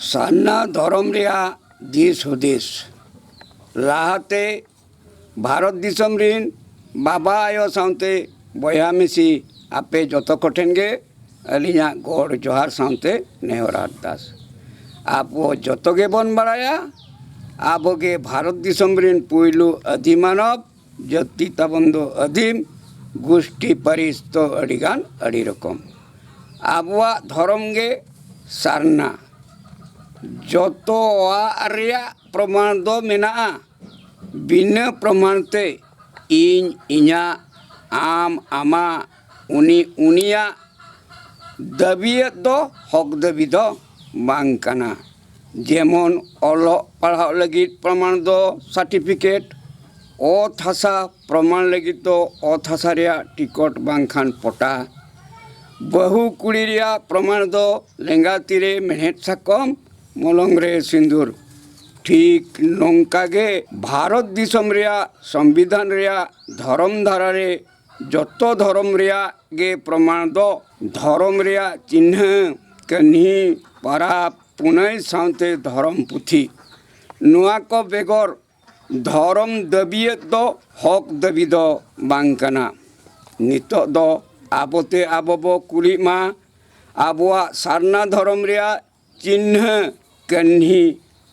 सारना धर्म रेया दिस हुदिस लाहाते भारत दिसम रिन बाबा आयो साउते बया मिसी आपे जतो कोठेन गे अलिया गोड़ जोहार साउते नेहरार दास आपो जतो गे बन बड़ाया आबो गे भारत दिसम रिन पुइलु अधिमानव जति तबंदो अधिम गोष्ठी परिस तो अड़ीगान अड़ी रकम आबुआ धर्म गे सारना जतो आरिया प्रमाण दो मेना बिना प्रमाण ते इन इन्या आम आमा उनी उनिया दबियत दो हक दबी दो बांग कना जेमन ओलो पढ़ाओ लगित प्रमाण दो सर्टिफिकेट ओत हसा प्रमाण लगित दो ओत हसा रिया टिकट बांखान पटा बहु कुड़ी रिया प्रमाण दो लेंगा तीरे मेहनत साकम मलंग रे सिंदूर ठीक नौकागे भारत दिसम रिया संविधान रिया धर्म धारा रे जतो धर्म रिया गे प्रमाण दो धर्म रिया चिन्ह कन्ही पारा पुनय साउते धर्म पुथी नुआ को बेगर धर्म दबियत दो हक दबी दो बांकना नितो दो आबोते आबो कुली मा आबुआ सारना धर्म रिया चिन्ह कन्ही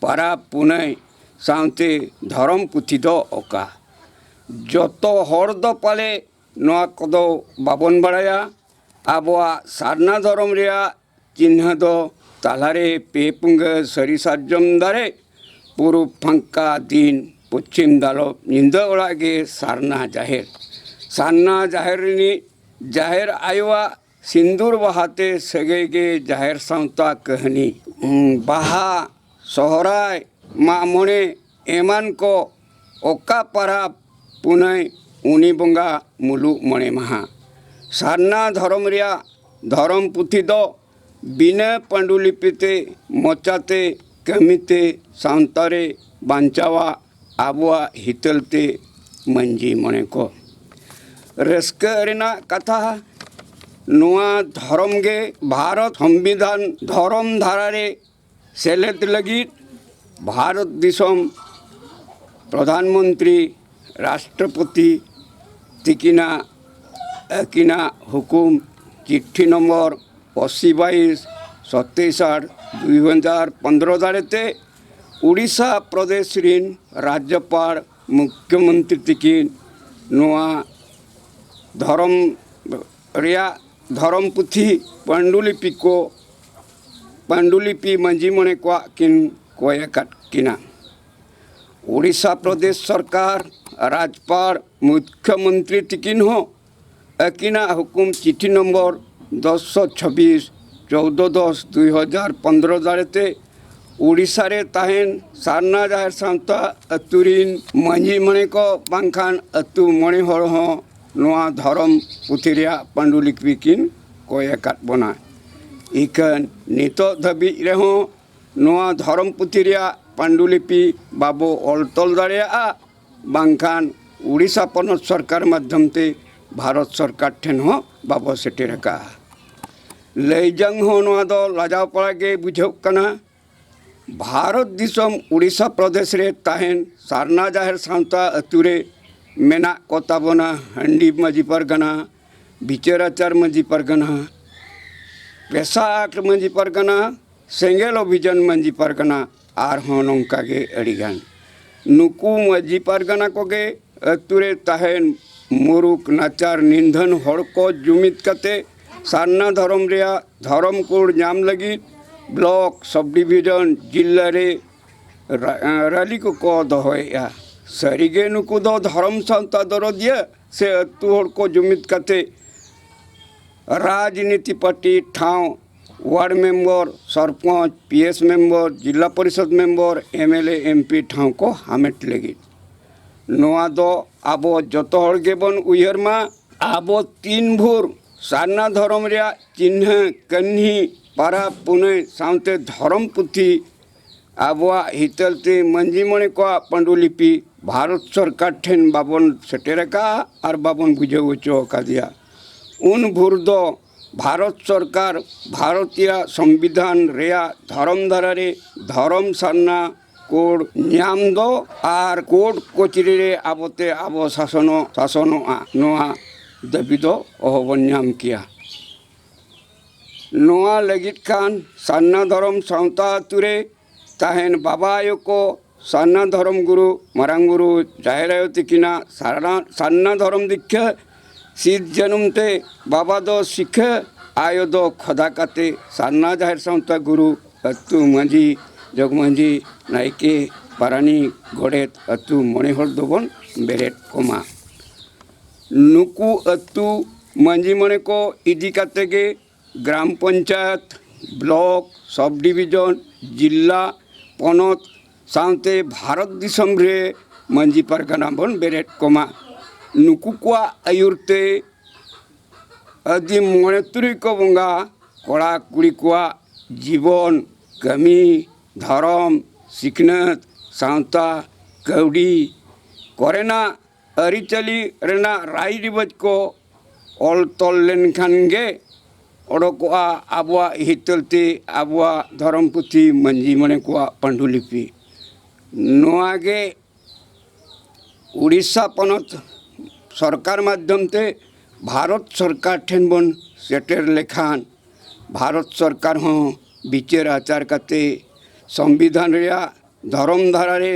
पारा पुनय साउते धर्म पुथी दो ओका जतो हर दो पाले नोआ कदो बाबन बड़ाया आबुआ सारना धर्म रिया चिन्ह दो तालारे पेपुंग सरी साजम दारे पूर्व फंका दिन पश्चिम दालो निंदा ओड़ागे सारना जाहेर रिनी जाहेर आयुआ सिंदूर बहाते सगे गे जाहेर साउता कहनी बाहा सोहराय मामणे एमान को ओका पारा पुनय उनी बंगा मुलु मणे महा सारना धर्म रिया धर्म पुथी दो बिना पांडुलिपिते मोचाते कमिते साउंतारे बांचावा आबुआ हितलते मंजी मणे को रस्क रेना कथा नुआ धर्म गे भारत संविधान धर्म धारा रे सेलेद लगी भारत दिसम प्रधानमंत्री राष्ट्रपति तिकिना अकिना हुकुम चिट्ठी नंबर 80/22/2015 दारेते उड़ीसा प्रदेश रिन राज्यपाल मुख्यमंत्री तिकिन नुआ धर्म रिया धर्म पुथी पांडुलिपि मंजी मणे को किन कोयकाट किना उड़ीसा प्रदेश सरकार राज्यपाल मुख्यमंत्री तिकिन हो अकिना हुकुम चिट्ठी नंबर 1026 14/10/2015 दारेते उड़ीसा रे ताहेन सारना जाहेर साउता अतुरिन मंजी मणे को बांखान अतु मणे हर हो नोआ धर्म पुथी रिया पांडुलिपि किन कोयकाट बना इकन नितो धबी रेहो नोआ धर्म पुथी रिया पांडुलिपि बाबो अलतल दाड़ेया बांखान उड़ीसा पनत सरकार माध्यम ते भारत सरकार ठेन हो बाबो सेटेरका लैजंग हो नोआ दो लाजाव पड़ागे बुझाव कना भारत दिसम उड़ीसा प्रदेश रे ताहेन सारना जाहेर साउता अतुरे मेना को ताबोना हंडी मजी परगना बिचराचार मजी परगना पेशाक मजी परगना सेंगेल अभियान मजी परगना आर हों नौका गे अड़ीगान नुकु मजी परगना कोगे अतुरे ताहेन मुरुक नाचार निंधन हड़ को जुमित कते सारना धर्म रिया धर्म कोड नाम लगी ब्लॉक सब डिविजन जिला रे रैली को दोहया सरीगे नुकु दो धर्म संता दरदिया से अतु हड़ को जुमित कते राजनीति पार्टी ठाव ward member sarpanch PS member जिला परिषद मेंबर एमएलए एमपी ठाव को हामेट लगी नोआ दो आबो जतो हड़ गेबन उयहर मा आबो 3 भोर सारना धर्म रिया चिन्ह कन्ही पारा पुनय साउते धर्म पुथी आबुआ हितलते मंजी मणे को पांडुलिपि भारत सरकार ठेन बाबन सेटेरका और बाबन बुझाव चो का दिया उन भूर दो भारत सरकार भारतीय संविधान रेया धर्म धारा रे धर्म सारना कोड न्याम दो आर कोड कोचरी रे आबते आबो शासनोआ नोआ दाबी दो अहबन न्याम किया नोआ लगित खान सारना धर्म सावता तुरे ताहेन बाबा आयो को सारना धर्म गुरु मारांग गुरु जाहिर आयो तिकिना सारना धर्म दीक्षा सीध जन्मते बाबा दो सिख आयो दो खदा काते सारना जाहिर सावता गुरु अतु मांझी जग मांझी नायके पारानी गोड़ेत अतु मणे हर दोबन बेरेट कोमा नुकु अतु मांझी मणे को इदी काते गे ग्राम पंचायत ब्लॉक सब डिविजन जिला पनत सावते भारत दिसम रे मांझी पारगाना बन बेरेट कोमा नुकु को आयुरते आदि मणे तुरी को बंगा कड़ा कुड़ी को जीवन कमी धर्म सिखनत सावता कौड़ी करेना अरिचली रेना राय रिवाज को ऑल तल लेन खान गे ओडोकोआ आबुआ हितलते आबुआ धर्म पुथी मंजी मने को पांडुलिपि नोआगे उड़ीसा पनत सरकार माध्यम ते भारत सरकार ठेन बन सेटेर लेखान भारत सरकार हों विचार आचार काते संविधान रेया धर्म धारा रे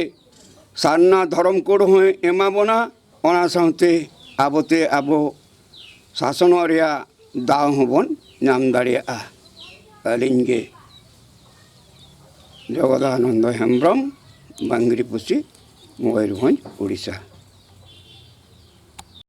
सारना धर्म कोड हों एमा बना ओना सावते आबोते आबो शासन रेया दाव होबन नाम दाड़िया अलिंगे जगदानंद हेम्ब्रम बांगरीपुसी मयूरभंज उड़ीसा।